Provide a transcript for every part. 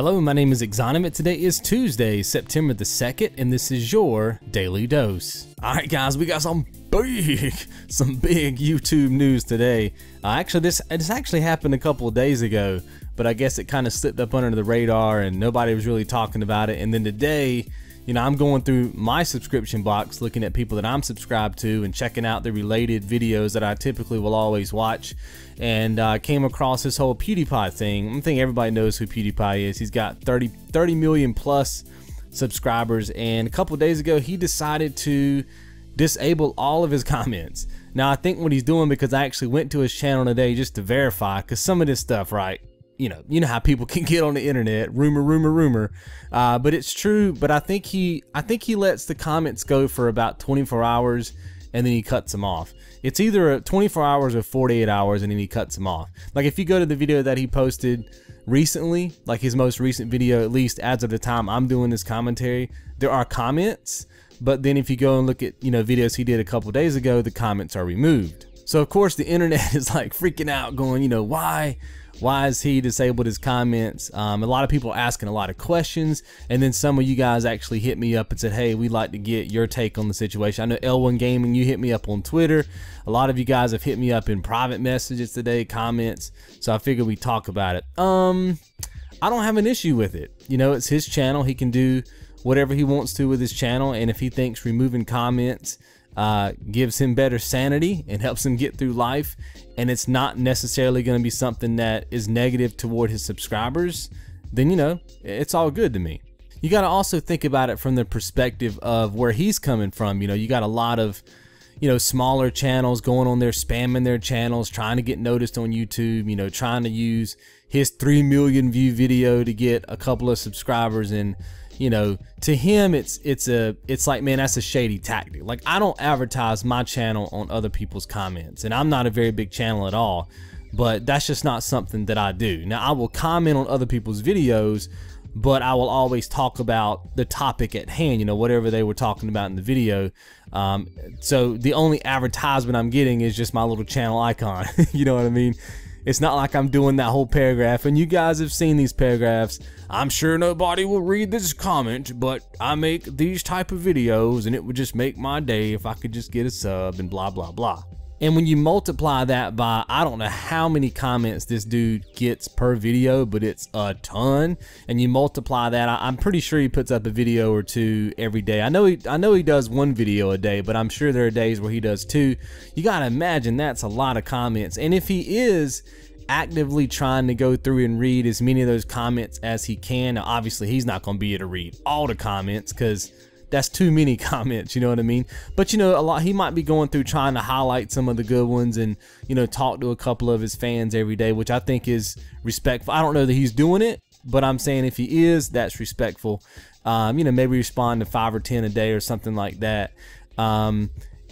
Hello, my name is XONEVANT. Today is Tuesday, September the 2nd, and this is your Daily Dose. Alright guys, we got some big YouTube news today. This actually happened a couple of days ago, but I guess it kind of slipped up under the radar and nobody was really talking about it. And then today, you know, I'm going through my subscription box, looking at people that I'm subscribed to and checking out the related videos that I typically will always watch. And I came across this whole Pewdiepie thing. I think everybody knows who Pewdiepie is. He's got 30 million plus subscribers, and a couple of days ago he decided to disable all of his comments. Now I think what he's doing, because I actually went to his channel today just to verify, because some of this stuff, right, you know how people can get on the internet, rumor, but it's true. But I think he lets the comments go for about 24 hours and then he cuts them off. It's either 24 hours or 48 hours and then he cuts them off. Like if you go to the video that he posted recently, like his most recent video, at least as of the time I'm doing this commentary, there are comments. But then if you go and look at, you know, videos he did a couple days ago, the comments are removed. So of course the internet is like freaking out, going, you know, why has he disabled his comments? A lot of people are asking a lot of questions, and then some of you guys actually hit me up and said, hey, we'd like to get your take on the situation. I know L1 Gaming, you hit me up on Twitter. A lot of you guys have hit me up in private messages today, comments, so I figured we'd talk about it. I don't have an issue with it. You know, it's his channel. He can do whatever he wants to with his channel, and if he thinks removing comments gives him better sanity and helps him get through life, and it's not necessarily going to be something that is negative toward his subscribers, then, you know, it's all good to me. You got to also think about it from the perspective of where he's coming from. You know, you got a lot of, you know, smaller channels going on there, spamming their channels, trying to get noticed on YouTube, you know, trying to use his 3 million view video to get a couple of subscribers. And you know, to him, it's like, man, that's a shady tactic. Like, I don't advertise my channel on other people's comments, and I'm not a very big channel at all, but that's just not something that I do. Now, I will comment on other people's videos, but I will always talk about the topic at hand, you know, whatever they were talking about in the video. So the only advertisement I'm getting is just my little channel icon. You know what I mean? It's not like I'm doing that whole paragraph, and you guys have seen these paragraphs. I'm sure nobody will read this comment, but I make these type of videos and it would just make my day if I could just get a sub and blah, blah, blah. And when you multiply that by, I don't know how many comments this dude gets per video, but it's a ton. And you multiply that, I'm pretty sure he puts up a video or two every day. I know he does one video a day, but I'm sure there are days where he does two. You gotta imagine that's a lot of comments. And if he is actively trying to go through and read as many of those comments as he can, now obviously he's not gonna be able to read all the comments, because that's too many comments, you know what I mean? But you know, he might be going through trying to highlight some of the good ones and, you know, talk to a couple of his fans every day, which I think is respectful. I don't know that he's doing it, but I'm saying if he is, that's respectful. You know, maybe respond to 5 or 10 a day or something like that.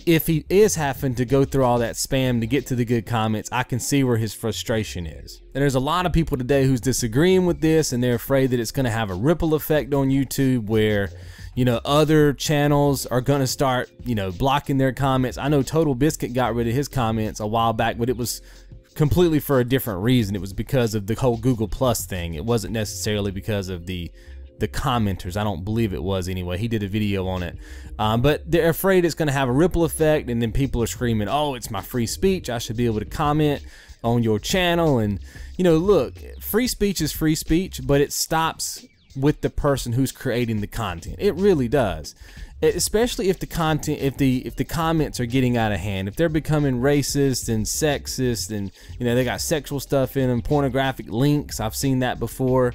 If he is having to go through all that spam to get to the good comments, I can see where his frustration is. And there's a lot of people today who's disagreeing with this, and they're afraid that it's going to have a ripple effect on YouTube where, you know, other channels are going to start, you know, blocking their comments. I know Total Biscuit got rid of his comments a while back, but it was completely for a different reason. It was because of the whole Google Plus thing. It wasn't necessarily because of the commenters. I don't believe it was anyway. He did a video on it. But they're afraid it's going to have a ripple effect, and then people are screaming, oh, it's my free speech. I should be able to comment on your channel. And, you know, look, free speech is free speech, but it stops with the person who's creating the content. It really does. Especially if the content, if the comments are getting out of hand, if they're becoming racist and sexist, and, you know, they got sexual stuff in them, pornographic links. I've seen that before.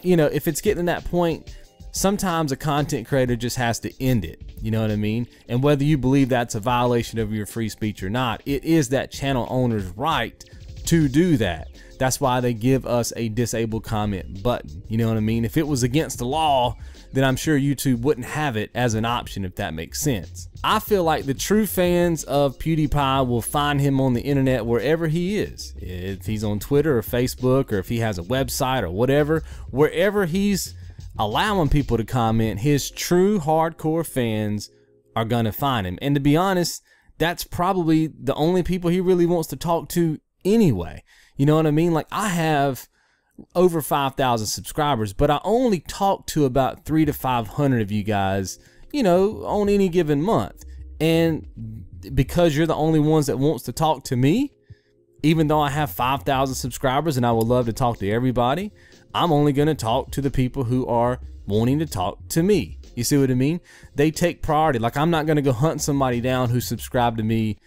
You know, if it's getting to that point, sometimes a content creator just has to end it. You know what I mean? And whether you believe that's a violation of your free speech or not, it is that channel owner's right to do that. That's why they give us a disable comment button. You know what I mean? If it was against the law, then I'm sure YouTube wouldn't have it as an option, if that makes sense. I feel like the true fans of Pewdiepie will find him on the internet wherever he is. If he's on Twitter or Facebook, or if he has a website or whatever, wherever he's allowing people to comment, his true hardcore fans are gonna find him. And to be honest, that's probably the only people he really wants to talk to anyway. You know what I mean? Like, I have over 5,000 subscribers, but I only talk to about 300 to 500 of you guys, you know, on any given month. And because you're the only ones that wants to talk to me, even though I have 5,000 subscribers and I would love to talk to everybody, I'm only going to talk to the people who are wanting to talk to me. You see what I mean? They take priority. Like, I'm not going to go hunt somebody down who subscribed to me,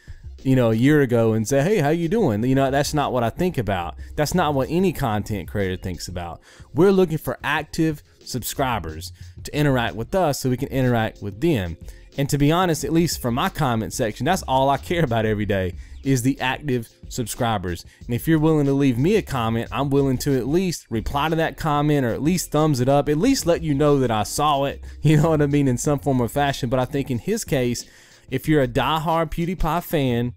you know, a year ago and say, hey, how you doing? You know, that's not what I think about. That's not what any content creator thinks about. We're looking for active subscribers to interact with us so we can interact with them. And to be honest, at least for my comment section, that's all I care about every day is the active subscribers. And if you're willing to leave me a comment, I'm willing to at least reply to that comment or at least thumbs it up, at least let you know that I saw it, you know what I mean, in some form or fashion. But I think in his case, if you're a diehard PewDiePie fan,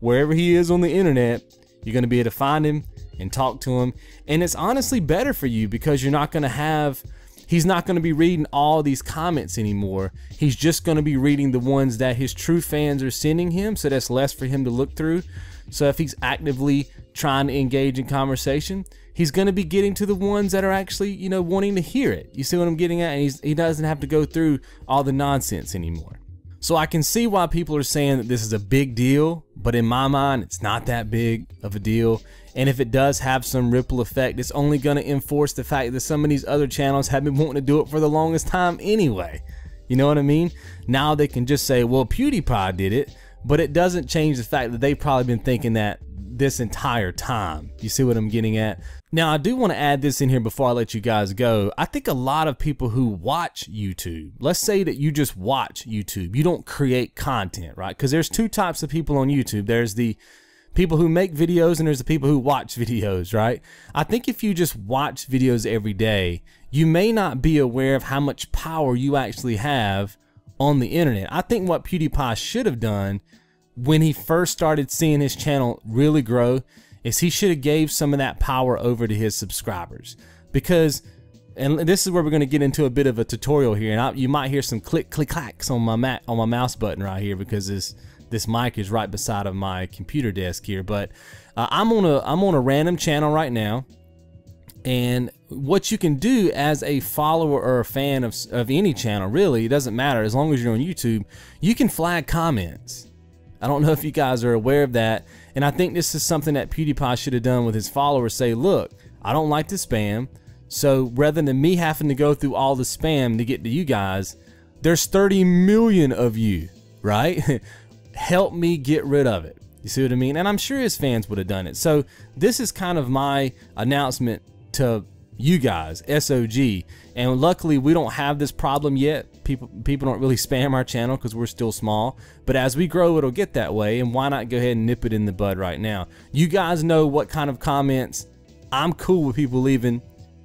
wherever he is on the internet, you're going to be able to find him and talk to him. And it's honestly better for you because you're not going to have, he's not going to be reading all these comments anymore. He's just going to be reading the ones that his true fans are sending him, so that's less for him to look through. So if he's actively trying to engage in conversation, he's going to be getting to the ones that are actually, you know, wanting to hear it. You see what I'm getting at? And he doesn't have to go through all the nonsense anymore. So I can see why people are saying that this is a big deal, but in my mind, it's not that big of a deal. And if it does have some ripple effect, it's only going to enforce the fact that some of these other channels have been wanting to do it for the longest time anyway. You know what I mean? Now they can just say, well, PewDiePie did it, but it doesn't change the fact that they've probably been thinking that this entire time. You see what I'm getting at? Now, I do want to add this in here before I let you guys go. I think a lot of people who watch YouTube, let's say that you just watch YouTube, you don't create content, right? Because there's two types of people on YouTube. There's the people who make videos and there's the people who watch videos, right? I think if you just watch videos every day, you may not be aware of how much power you actually have on the internet. I think what PewDiePie should have done when he first started seeing his channel really grow is he should have gave some of that power over to his subscribers. Because, and this is where we're going to get into a bit of a tutorial here, and you might hear some click clacks on my mouse button right here because this mic is right beside of my computer desk here. But I'm on a random channel right now, and what you can do as a follower or a fan of any channel, really, it doesn't matter, as long as you're on YouTube, you can flag comments. I don't know if you guys are aware of that, and I think this is something that PewDiePie should have done with his followers. Say, look, I don't like the spam, so rather than me having to go through all the spam to get to you guys, there's 30 million of you, right? Help me get rid of it. You see what I mean? And I'm sure his fans would have done it. So this is kind of my announcement to you guys, SOG, and luckily we don't have this problem yet. People don't really spam our channel because we're still small, but as we grow it'll get that way, and why not go ahead and nip it in the bud right now? You guys know what kind of comments I'm cool with people leaving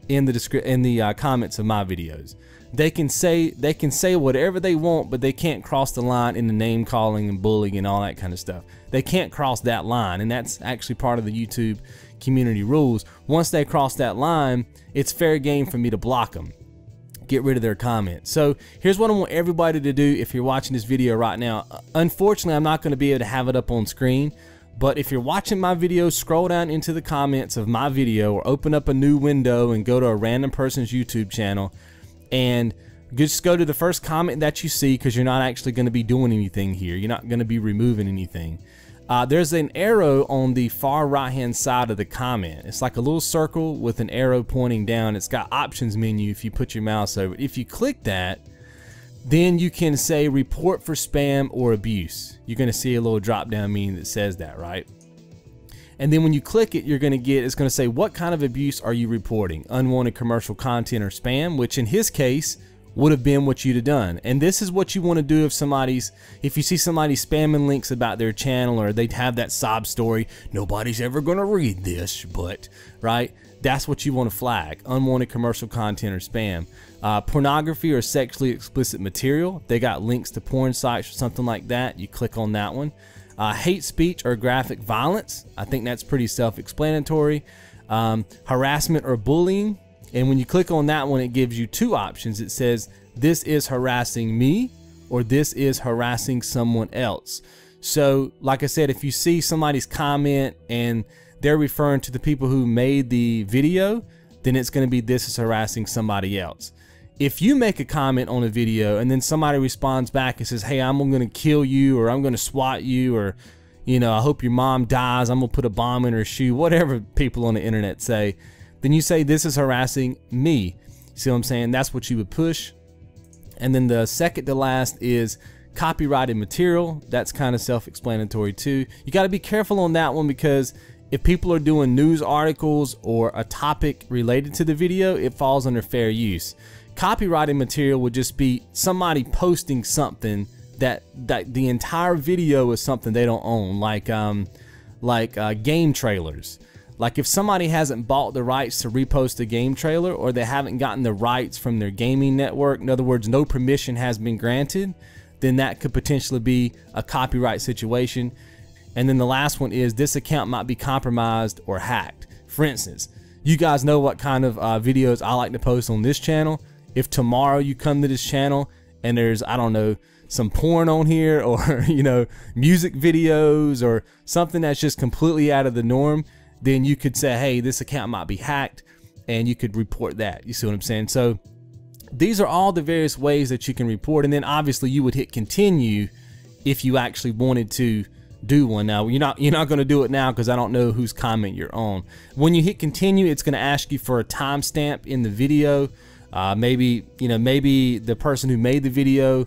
in the comments of my videos. They can say whatever they want, but they can't cross the line in the name calling and bullying and all that kind of stuff. They can't cross that line, and that's actually part of the YouTube community rules. Once they cross that line, it's fair game for me to block them, get rid of their comments. So here's what I want everybody to do if you're watching this video right now. Unfortunately, I'm not going to be able to have it up on screen, but if you're watching my video, scroll down into the comments of my video or open up a new window and go to a random person's YouTube channel and just go to the first comment that you see, because you're not actually going to be doing anything here. You're not going to be removing anything. There's an arrow on the far right hand side of the comment. It's like a little circle with an arrow pointing down. It's got options menu if you put your mouse over it. If you click that, then you can say report for spam or abuse. You're going to see a little drop down menu that says that, right? And then when you click it, you're going to get, it's going to say what kind of abuse are you reporting? Unwanted commercial content or spam, which in his case would have been what you'd have done. And this is what you want to do if you see somebody spamming links about their channel, or they have that sob story, nobody's ever going to read this, but, right? That's what you want to flag, unwanted commercial content or spam. Pornography or sexually explicit material, they got links to porn sites or something like that, you click on that one. Hate speech or graphic violence, I think that's pretty self-explanatory. Harassment or bullying, and when you click on that one, it gives you two options. It says this is harassing me or this is harassing someone else. So like I said, if you see somebody's comment and they're referring to the people who made the video, then it's going to be this is harassing somebody else. If you make a comment on a video and then somebody responds back and says, hey, I'm going to kill you, or I'm going to swat you, or, you know, I hope your mom dies, I'm going to put a bomb in her shoe, whatever people on the internet say, then you say this is harassing me. See what I'm saying? That's what you would push. And then the second to last is copyrighted material. That's kind of self-explanatory too. You got to be careful on that one, because if people are doing news articles or a topic related to the video, it falls under fair use. Copyrighted material would just be somebody posting something that the entire video is something they don't own, like game trailers. Like if somebody hasn't bought the rights to repost a game trailer, or they haven't gotten the rights from their gaming network, in other words, no permission has been granted, then that could potentially be a copyright situation. And then the last one is this account might be compromised or hacked. For instance, you guys know what kind of videos I like to post on this channel. If tomorrow you come to this channel and there's, I don't know, some porn on here, or you know, music videos, or something that's just completely out of the norm, then you could say, hey, this account might be hacked, and you could report that. You see what I'm saying? So these are all the various ways that you can report. And then obviously you would hit continue if you actually wanted to do one. Now you're not going to do it now, because I don't know whose comment you're on. When you hit continue, it's going to ask you for a timestamp in the video. Maybe, you know, maybe the person who made the video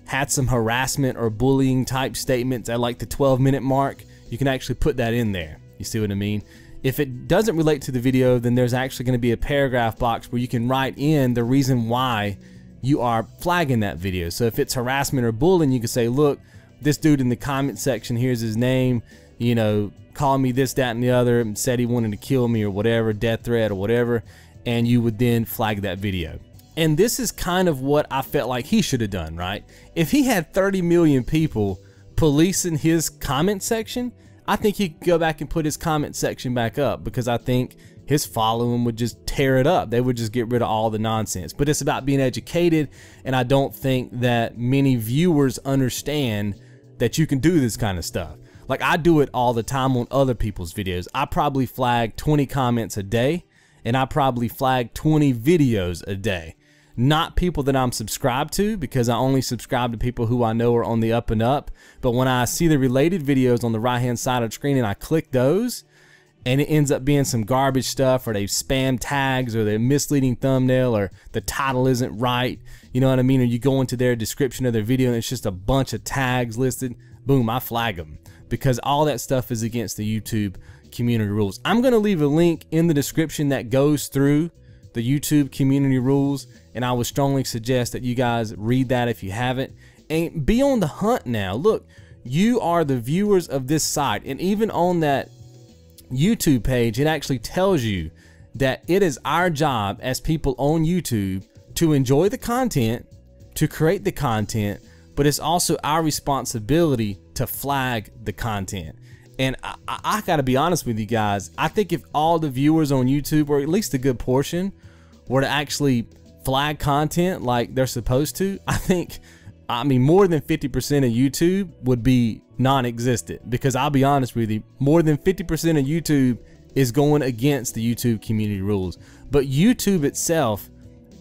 had some harassment or bullying type statements at like the 12-minute mark. You can actually put that in there. You see what I mean? If it doesn't relate to the video, then there's actually going to be a paragraph box where you can write in the reason why you are flagging that video. So if it's harassment or bullying, you can say, look, this dude in the comment section, here's his name, you know, called me this, that, and the other, and said he wanted to kill me or whatever, death threat or whatever, and you would then flag that video. And this is kind of what I felt like he should have done, right? If he had 30 million people policing his comment section, I think he could go back and put his comment section back up, because I think his following would just tear it up. They would just get rid of all the nonsense. But it's about being educated, and I don't think that many viewers understand that you can do this kind of stuff. Like, I do it all the time on other people's videos. I probably flag 20 comments a day, and I probably flag 20 videos a day. Not people that I'm subscribed to, because I only subscribe to people who I know are on the up and up. But when I see the related videos on the right hand side of the screen and I click those, and it ends up being some garbage stuff, or they spam tags, or they're misleading thumbnail, or the title isn't right, you know what I mean? Or you go into their description of their video and it's just a bunch of tags listed, boom, I flag them, because all that stuff is against the YouTube community rules. I'm going to leave a link in the description that goes through the YouTube community rules, and I would strongly suggest that you guys read that if you haven't, and be on the hunt now. Look, you are the viewers of this site, and even on that YouTube page, it actually tells you that it is our job as people on YouTube to enjoy the content, to create the content, but it's also our responsibility to flag the content. And I gotta be honest with you guys, I think if all the viewers on YouTube, or at least a good portion, were to actually flag content like they're supposed to, I mean, more than 50% of YouTube would be non-existent. Because I'll be honest with you, more than 50% of YouTube is going against the YouTube community rules. But YouTube itself,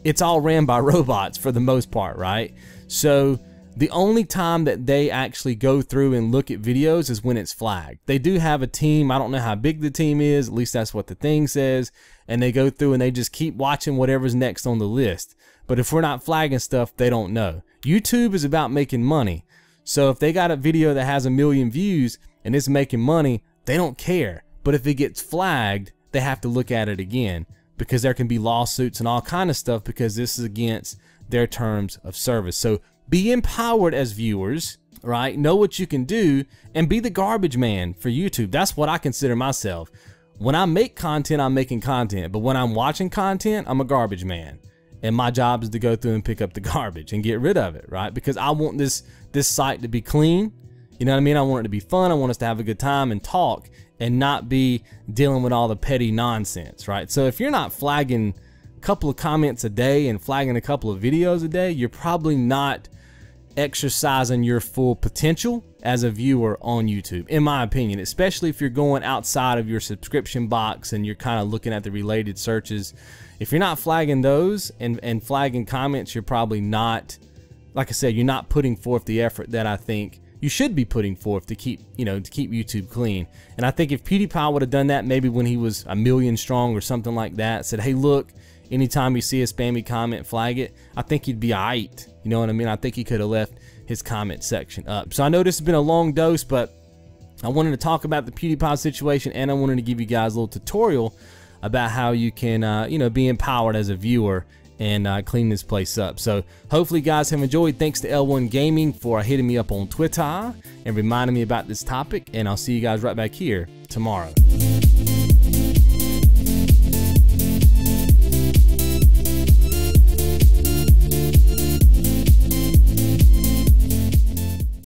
it's all ran by robots for the most part, right? So the only time that they actually go through and look at videos is when it's flagged. They do have a team. I don't know how big the team is. At least that's what the thing says. And they go through and they just keep watching whatever's next on the list. But if we're not flagging stuff, they don't know. YouTube is about making money. So if they got a video that has 1 million views and it's making money, they don't care. But if it gets flagged, they have to look at it again, because there can be lawsuits and all kind of stuff, because this is against their terms of service. So be empowered as viewers, right? Know what you can do, and be the garbage man for YouTube. That's what I consider myself. When I make content, I'm making content. But when I'm watching content, I'm a garbage man. And my job is to go through and pick up the garbage and get rid of it, right? Because I want this site to be clean. You know what I mean? I want it to be fun. I want us to have a good time and talk, and not be dealing with all the petty nonsense, right? So if you're not flagging a couple of comments a day and flagging a couple of videos a day, you're probably not exercising your full potential, as a viewer on YouTube, in my opinion, especially if you're going outside of your subscription box and you're kind of looking at the related searches. If you're not flagging those and flagging comments, you're probably not, like I said, you're not putting forth the effort that I think you should be putting forth to keep, to keep YouTube clean. And I think if PewDiePie would have done that maybe when he was 1 million strong or something like that, said, hey, look, anytime you see a spammy comment, flag it, I think he'd be aight. You know what I mean? I think he could have left his comment section up. So I know this has been a long dose, but I wanted to talk about the PewDiePie situation, and I wanted to give you guys a little tutorial about how you can, be empowered as a viewer and clean this place up. So hopefully you guys have enjoyed. Thanks to L1 Gaming for hitting me up on Twitter and reminding me about this topic, and I'll see you guys right back here tomorrow.